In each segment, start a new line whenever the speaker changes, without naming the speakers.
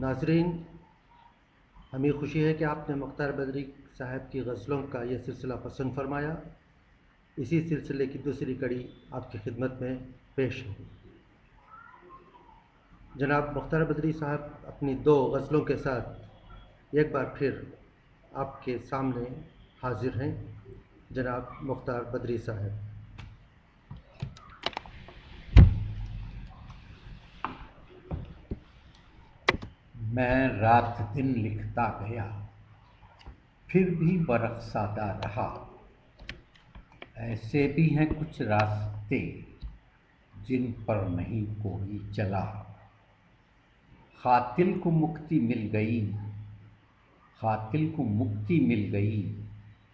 ناظرین، ہمیں خوشی ہے کہ آپ نے مختار بدری صاحب کی غزلوں کا یہ سلسلہ پسند فرمایا۔ اسی سلسلے کی دوسری کڑی آپ کی خدمت میں پیش ہے۔ جناب مختار بدری صاحب اپنی دو غزلوں کے ساتھ ایک بار پھر آپ کے سامنے حاضر ہیں۔ جناب مختار بدری صاحب۔
میں رات دن لکھتا گیا، پھر بھی برق سادہ رہا۔ ایسے بھی ہیں کچھ راستے جن پر نہیں کوئی چلا۔ قاتل کو مکتی مل گئی، قاتل کو مکتی مل گئی،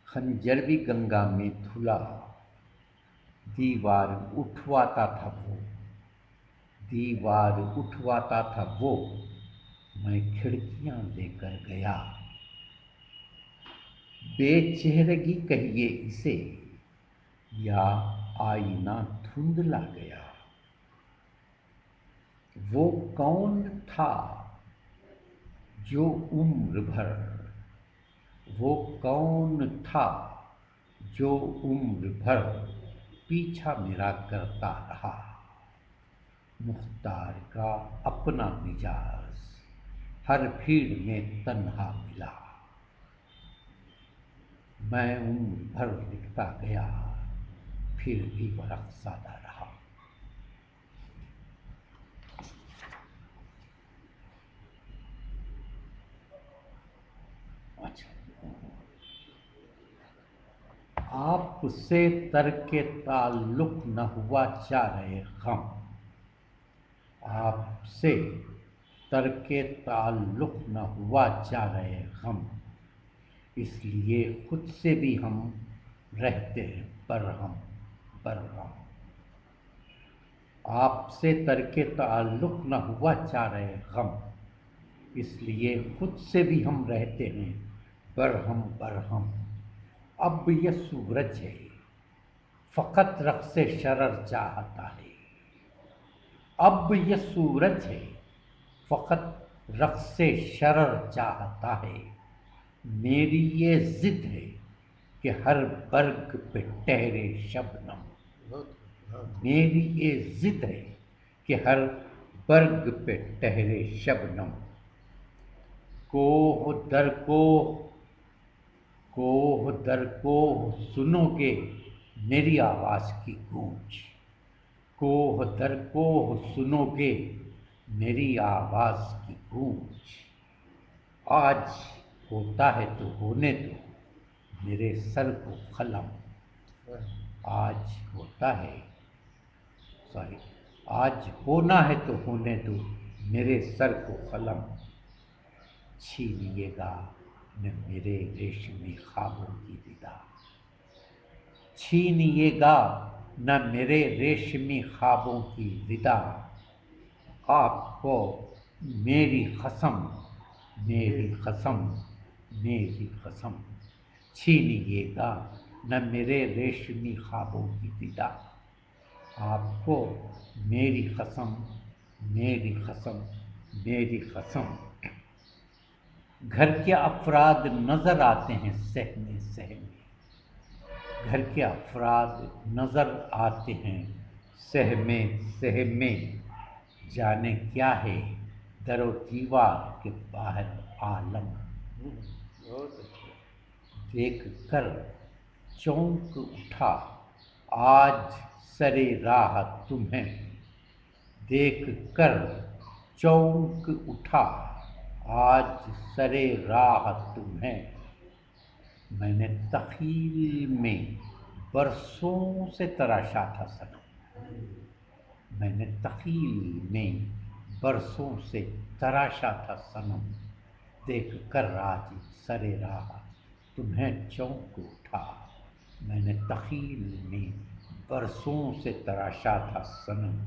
خنجر بھی گنگا میں دھلا۔ دیوار اٹھواتا تھا وہ، دیوار اٹھواتا تھا وہ، میں کھڑکیاں لے کر گیا۔ بے چہرگی کہیے اسے یا آئینہ دھندلا گیا۔ وہ کون تھا جو عمر بھر، وہ کون تھا جو عمر بھر پیچھا میرا کرتا رہا۔ مختار کا اپنا مزاج ہر بھیڑ میں تنہا ملا۔ میں عمر بھر لکھتا گیا، پھر بھی ورق سادہ رہا۔ آپ سے ترک تعلق نہ ہوا چارہ غم، آپ سے ترک تعلق نہ ہوا چارہ غم، اس لیے خود سے بھی ہم رہتے ہیں برہم برہم۔ آپ سے ترک تعلق نہ ہوا چارہ غم، اس لیے خود سے بھی ہم رہتے ہیں برہم برہم۔ اب یہ سورج ہے فقط رقص شرر چاہتا ہے، اب یہ سورج ہے فقط رقص شرر چاہتا ہے۔ میری یہ ضد ہے کہ ہر برگ پہ ٹہرے شبنم، میری یہ ضد ہے کہ ہر برگ پہ ٹہرے شبنم۔ کوہ در کوہ، کوہ در کوہ سنو گے میری آواز کی گونج، کوہ در کوہ سنو گے میری آواز کی گونج۔ آج ہوتا ہے تو ہونے دو میرے سر کو قلم، آج ہوتا ہے آج ہونا ہے تو ہونے دو میرے سر کو قلم۔ چھینیے گا نہ میرے ریشمی خوابوں کی ودا، چھینیے گا نہ میرے ریشمی خوابوں کی ودا۔ آپ کو میری قسم، میری قسم، میری قسم، چھینیے گا نہ میرے ریشمی خوابوں کی ودا۔ آپ کو میری قسم، میری قسم، میری قسم۔ گھر کے افراد نظر آتے ہیں سہمے سہمے، گھر کے افراد نظر آتے ہیں سہمے سہمے۔ جانے کیا ہے در و دیوار کے باہر عالم، دیکھ کر چونک اٹھا آج سرِ راہ تمہیں، دیکھ کر چونک اٹھا آج سرِ راہ تمہیں۔ میں نے تخیل میں برسوں سے تراشا تھا صنم، میں نے تخیل میں برسوں سے تراشا تھا صنم، دیکھ کر آج سرِ راہ تمہیں چونک اٹھا۔ میں نے تخیل میں برسوں سے تراشا تھا صنم۔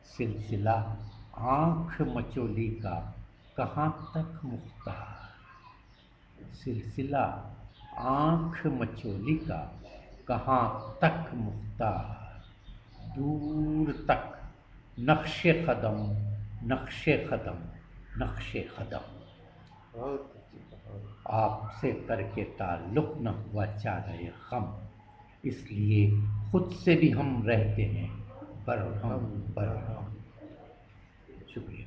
سلسلہ آنکھ مچولی کا کہاں تک مختار، سلسلہ آنکھ مچولی کا کہاں تک مختار۔ دور تک نقش قدم، نقش قدم، نقش قدم،
بہت اچھی بہت
آپ سے کر کے تعلق نہ ہوا چارہ غم، اس لیے خود سے بھی ہم رہتے ہیں برہم
ہم
برہم۔ شکریہ۔